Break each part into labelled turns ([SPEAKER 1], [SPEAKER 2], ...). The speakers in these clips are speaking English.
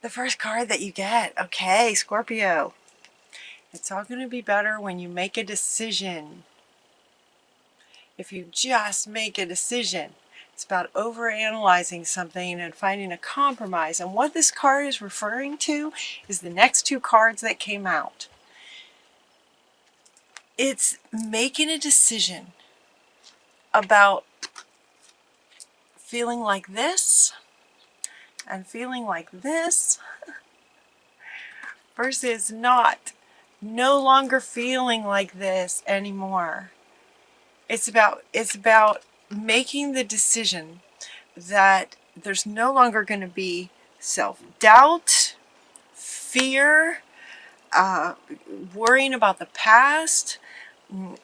[SPEAKER 1] The first card that you get. Okay, Scorpio. It's all going to be better when you make a decision. If you just make a decision. It's about overanalyzing something and finding a compromise. And what this card is referring to is the next two cards that came out. It's making a decision about feeling like this and feeling like this versus no longer feeling like this anymore. It's about making the decision that there's no longer going to be self-doubt, fear, worrying about the past,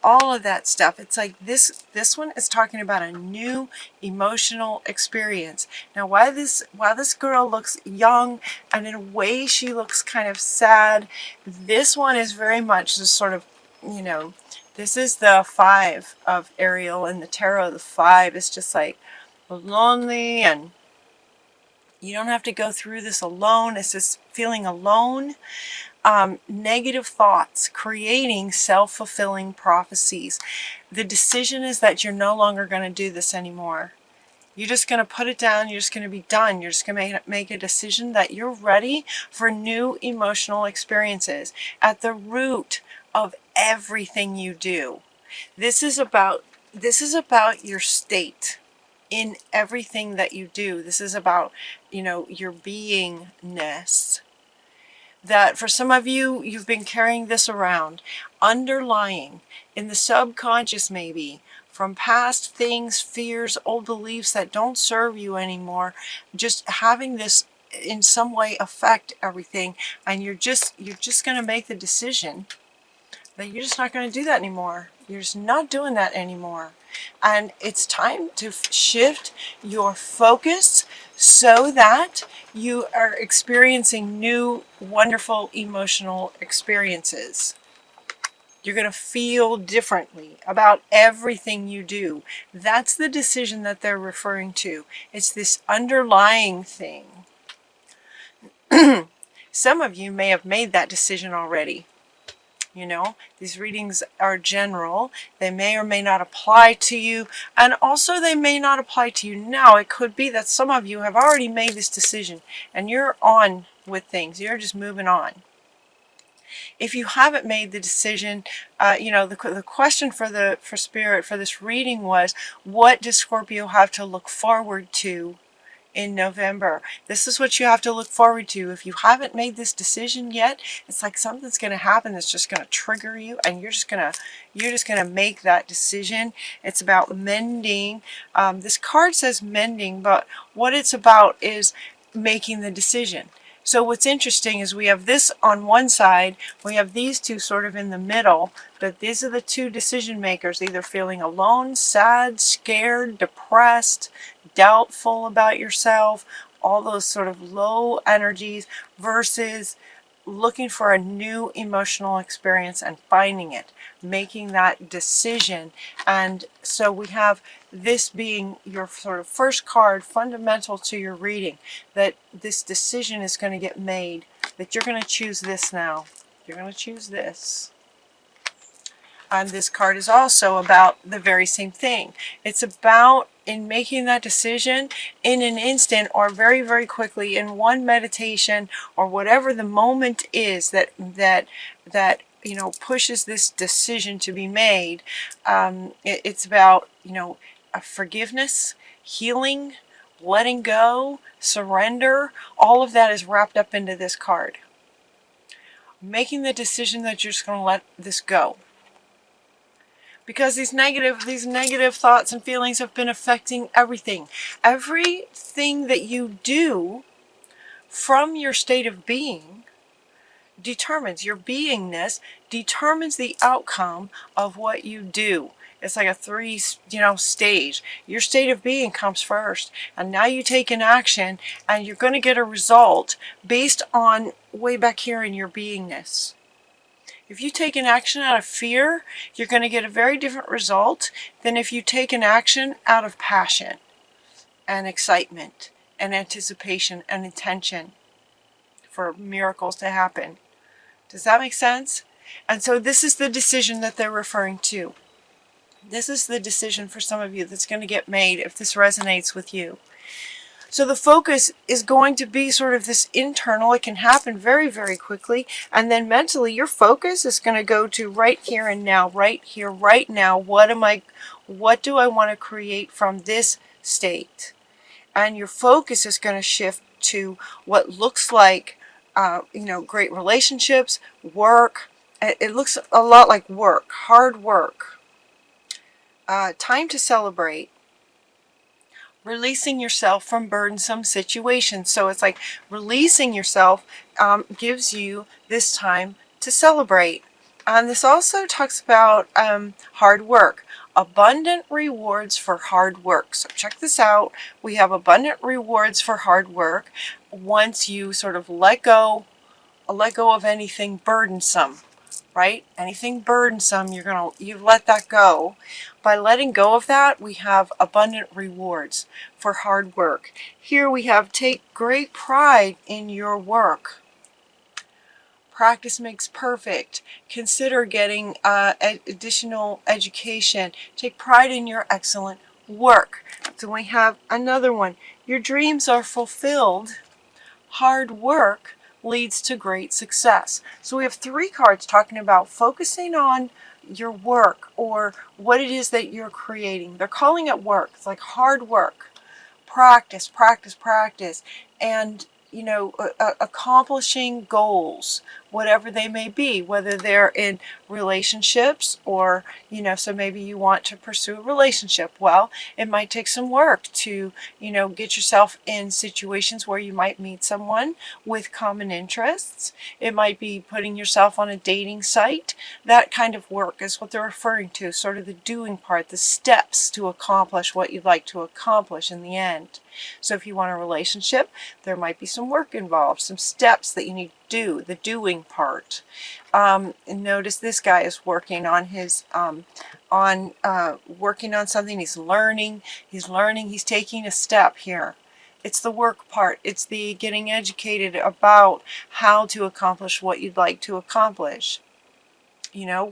[SPEAKER 1] all of that stuff. It's like this one is talking about a new emotional experience. Now while this girl looks young and in a way she looks kind of sad, this one is very much this sort of, you know, this is the 5 of Ariel in the tarot. The 5 is just like lonely, and you don't have to go through this alone. It's just feeling alone. Negative thoughts, creating self-fulfilling prophecies. The decision is that you're no longer going to do this anymore. You're just going to put it down. You're just going to be done. You're just going to make a decision that you're ready for new emotional experiences. At the root of everything you do, this is about your state in everything that you do. This is about, you know, your beingness. That for some of you, you've been carrying this around, underlying in the subconscious maybe, from past things, fears, old beliefs that don't serve you anymore, just having this in some way affect everything, and you're just going to make the decision that you're just not going to do that anymore. You're just not doing that anymore. And it's time to shift your focus so that you are experiencing new, wonderful emotional experiences. You're going to feel differently about everything you do. That's the decision that they're referring to. It's this underlying thing. Some of you may have made that decision already. You know, these readings are general. They may or may not apply to you, and also they may not apply to you now. It could be that some of you have already made this decision and you're on with things. You're just moving on. If you haven't made the decision, you know, the question for Spirit for this reading was, what does Scorpio have to look forward to in November? This is what you have to look forward to. If you haven't made this decision yet, it's like something's going to happen that's just going to trigger you, and you're just going to make that decision. It's about mending. This card says mending, but what it's about is making the decision. So what's interesting is we have this on one side, we have these two sort of in the middle, but these are the two decision makers, either feeling alone, sad, scared, depressed, doubtful about yourself, all those sort of low energies, versus looking for a new emotional experience and finding it, making that decision. And so we have this being your sort of first card, fundamental to your reading, that this decision is going to get made, that you're going to choose this now. You're going to choose this. And this card is also about the very same thing. It's about in making that decision in an instant, or very, very quickly, in one meditation, or whatever the moment is that you know, pushes this decision to be made. It's about, you know, forgiveness, healing, letting go, surrender. All of that is wrapped up into this card. Making the decision that you're just going to let this go. Because these negative thoughts and feelings have been affecting everything. Everything that you do from your state of being determines, your beingness determines the outcome of what you do. It's like a three, you know, stage. Your state of being comes first, and now you take an action, and you're going to get a result based on way back here in your beingness. If you take an action out of fear, you're going to get a very different result than if you take an action out of passion and excitement and anticipation and intention. for miracles to happen. Does that make sense? And so this is the decision that they're referring to. This is the decision for some of you that's going to get made if this resonates with you. So the focus is going to be sort of this internal. It can happen very, very quickly. And then mentally, your focus is going to go to right here and now, right here, right now. What do I want to create from this state? And your focus is going to shift to what looks like, great relationships, work. It looks a lot like work, hard work. Time to celebrate. Releasing yourself from burdensome situations. So it's like releasing yourself gives you this time to celebrate. And this also talks about hard work. Abundant rewards for hard work. So check this out. We have abundant rewards for hard work once you sort of let go of anything burdensome. Right? Anything burdensome, you let that go. By letting go of that, we have abundant rewards for hard work. Here we have take great pride in your work. Practice makes perfect. Consider getting additional education. Take pride in your excellent work. So we have another one. Your dreams are fulfilled. Hard work leads to great success. So we have 3 cards talking about focusing on your work or what it is that you're creating. They're calling it work. It's like hard work. Practice, practice, practice. And, accomplishing goals, whatever they may be, whether they're in relationships or, so maybe you want to pursue a relationship. Well, it might take some work to, get yourself in situations where you might meet someone with common interests. It might be putting yourself on a dating site. That kind of work is what they're referring to, sort of the doing part, the steps to accomplish what you'd like to accomplish in the end. So if you want a relationship, there might be some work involved, some steps that you need to do, the doing part. And notice this guy is working on his, working on something. He's learning, he's taking a step here. It's the work part. It's the getting educated about how to accomplish what you'd like to accomplish.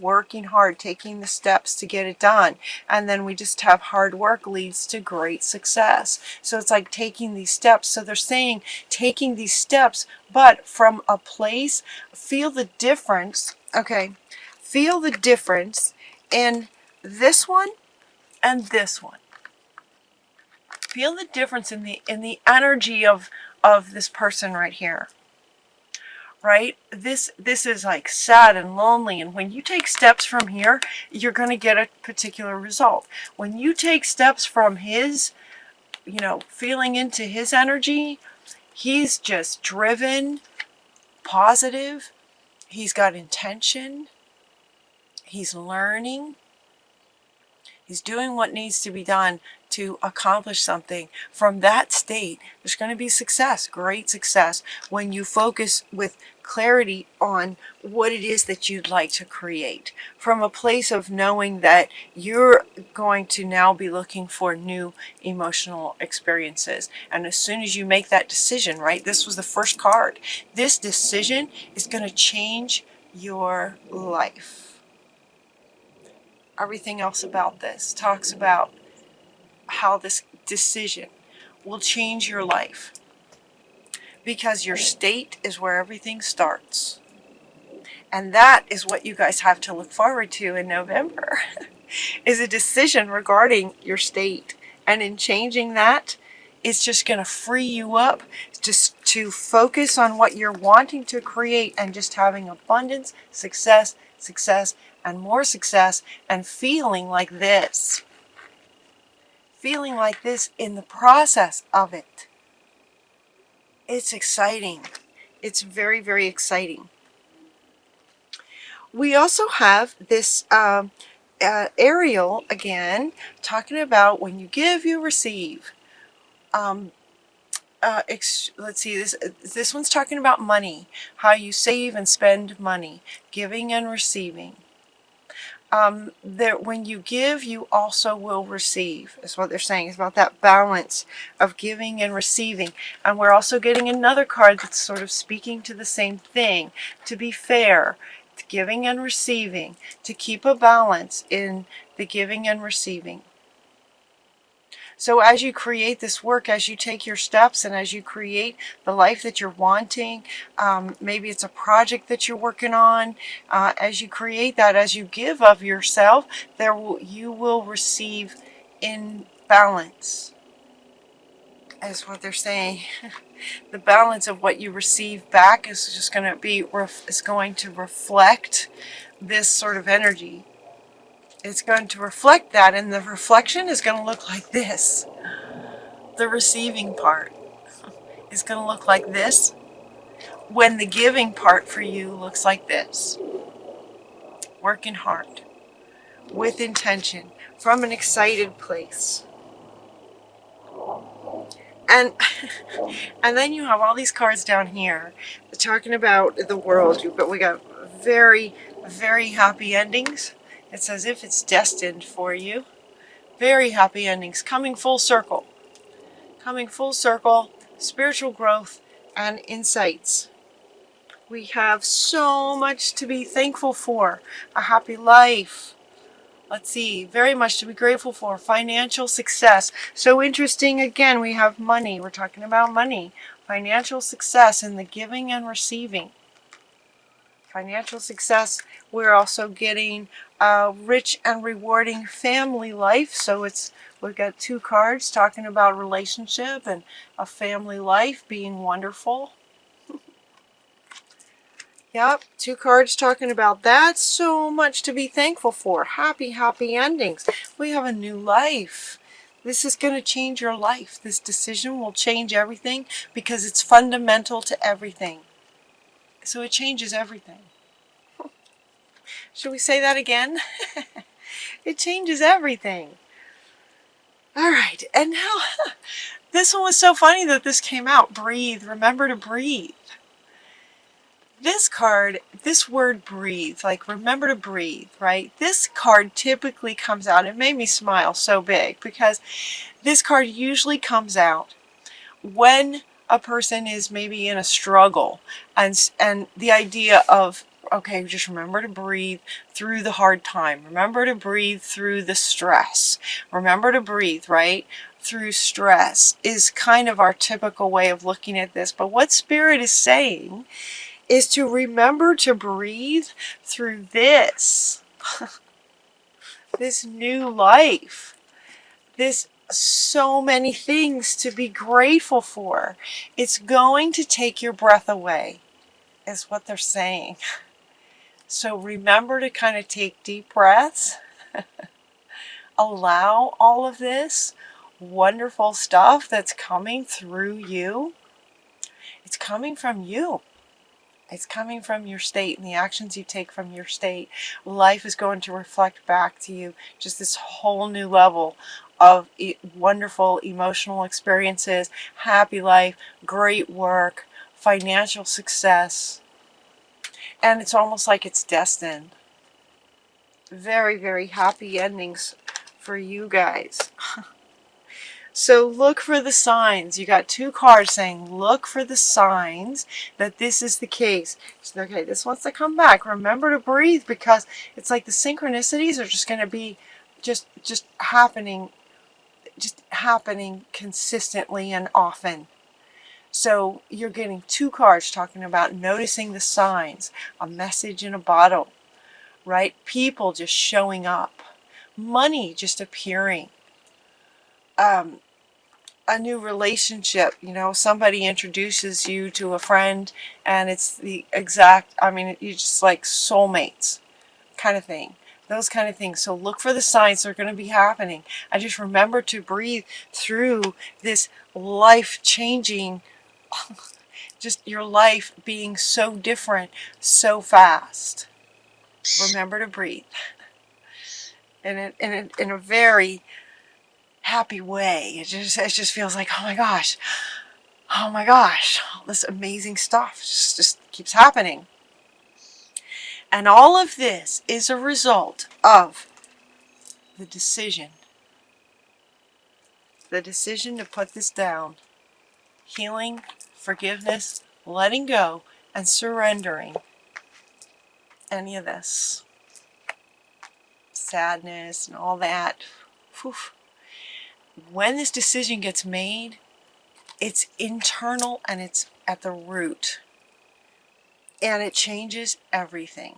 [SPEAKER 1] Working hard, taking the steps to get it done. And then we just have hard work leads to great success. So it's like taking these steps. So they're saying taking these steps, but from a place, feel the difference. Okay. Feel the difference in this one and this one. Feel the difference in the energy of this person right here. Right? This is like sad and lonely, and when you take steps from here, you're going to get a particular result. When you take steps from his, feeling into his energy, he's just driven, positive, he's got intention, he's learning, he's doing what needs to be done to accomplish something. From that state, there's going to be success, great success, when you focus with clarity on what it is that you'd like to create. From a place of knowing that you're going to now be looking for new emotional experiences. And as soon as you make that decision, right, this was the first card, this decision is going to change your life. Everything else about this talks about how this decision will change your life, because your state is where everything starts. And that is what you guys have to look forward to in November is a decision regarding your state. And in changing that, it's just going to free you up just to focus on what you're wanting to create and just having abundance, success, success, and more success, and feeling like this. Feeling like this in the process of it. It's exciting. It's very, very exciting. We also have this Ariel again talking about when you give, you receive. Let's see, this one's talking about money, how you save and spend money, giving and receiving. that when you give, you also will receive, is what they're saying. It's about that balance of giving and receiving. And we're also getting another card that's sort of speaking to the same thing, to be fair, to giving and receiving, to keep a balance in the giving and receiving. So as you create this work, as you take your steps, and as you create the life that you're wanting, maybe it's a project that you're working on, as you create that, as you give of yourself, you will receive in balance, is what they're saying. The balance of what you receive back is just going to be reflect this sort of energy. It's going to reflect that, and the reflection is going to look like this. The receiving part is going to look like this, when the giving part for you looks like this. Working hard, with intention, from an excited place. And and then you have all these cards down here talking about the world, but we got very, very happy endings. It's as if it's destined for you. Very happy endings, coming full circle. Coming full circle, spiritual growth and insights. We have so much to be thankful for. A happy life. Let's see, very much to be grateful for. Financial success. So interesting, again, we have money. We're talking about money. Financial success in the giving and receiving. Financial success. We're also getting a rich and rewarding family life. So we've got two cards talking about relationship and a family life being wonderful. Yep, two cards talking about that. So much to be thankful for. Happy, happy endings. We have a new life. This is going to change your life. This decision will change everything because it's fundamental to everything. So it changes everything. Should we say that again? It changes everything. All right, and now this one was so funny that this came out. Breathe. Remember to breathe. This card, this word breathe, like remember to breathe, right? This card typically comes out, it made me smile so big because this card usually comes out when a person is maybe in a struggle, and the idea of, okay, just remember to breathe through the hard time. Remember to breathe through the stress. Remember to breathe, right? Through stress is kind of our typical way of looking at this. But what Spirit is saying is to remember to breathe through this. This new life. This so many things to be grateful for. It's going to take your breath away, is what they're saying. So remember to kind of take deep breaths. Allow all of this wonderful stuff that's coming through you. It's coming from you. It's coming from your state and the actions you take from your state. Life is going to reflect back to you just this whole new level of wonderful emotional experiences, happy life, great work, financial success. And it's almost like it's destined. Very, very happy endings for you guys. So look for the signs. You got two cards saying look for the signs that this is the case. So, okay, this wants to come back. Remember to breathe, because it's like the synchronicities are just going to be just happening consistently and often. So you're getting two cards talking about noticing the signs, a message in a bottle, right? People just showing up, money just appearing. A new relationship, somebody introduces you to a friend and it's the exact, you're just like soulmates kind of thing. Those kind of things. So look for the signs that are going to be happening. I just remember to breathe through this life-changing, just your life being so different so fast. Remember to breathe. In a very happy way. It just feels like, oh my gosh, all this amazing stuff just keeps happening. And all of this is a result of the decision. The decision to put this down. Healing, forgiveness, letting go, and surrendering any of this. Sadness and all that. Whew. When this decision gets made, it's internal and it's at the root. And it changes everything.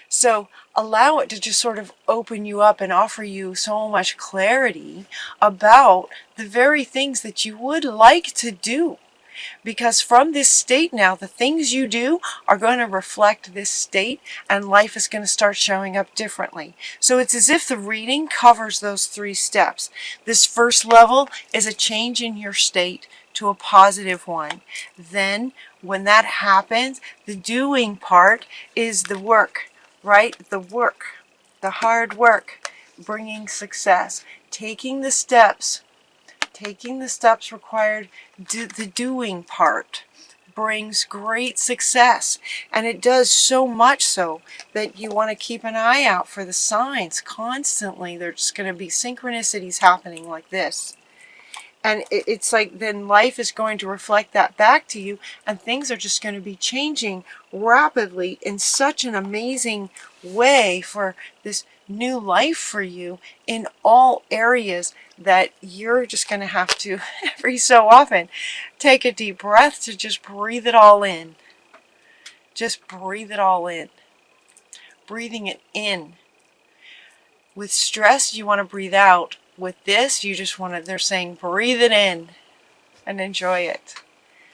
[SPEAKER 1] So allow it to just sort of open you up and offer you so much clarity about the very things that you would like to do. Because from this state now, the things you do are going to reflect this state, and life is going to start showing up differently. So it's as if the reading covers those 3 steps. This first level is a change in your state to a positive one. Then when that happens, the doing part is the work, right? The work, the hard work, bringing success, taking the steps required. The doing part brings great success, and it does so much so that you want to keep an eye out for the signs constantly. There's going to be synchronicities happening like this, and it's like then life is going to reflect that back to you, and things are just going to be changing rapidly in such an amazing way for this new life for you in all areas that you're just going to have to every so often take a deep breath to just breathe it all in. Just breathe it all in. Breathing it in. With stress, you want to breathe out. With this, you just want to, they're saying breathe it in and enjoy it.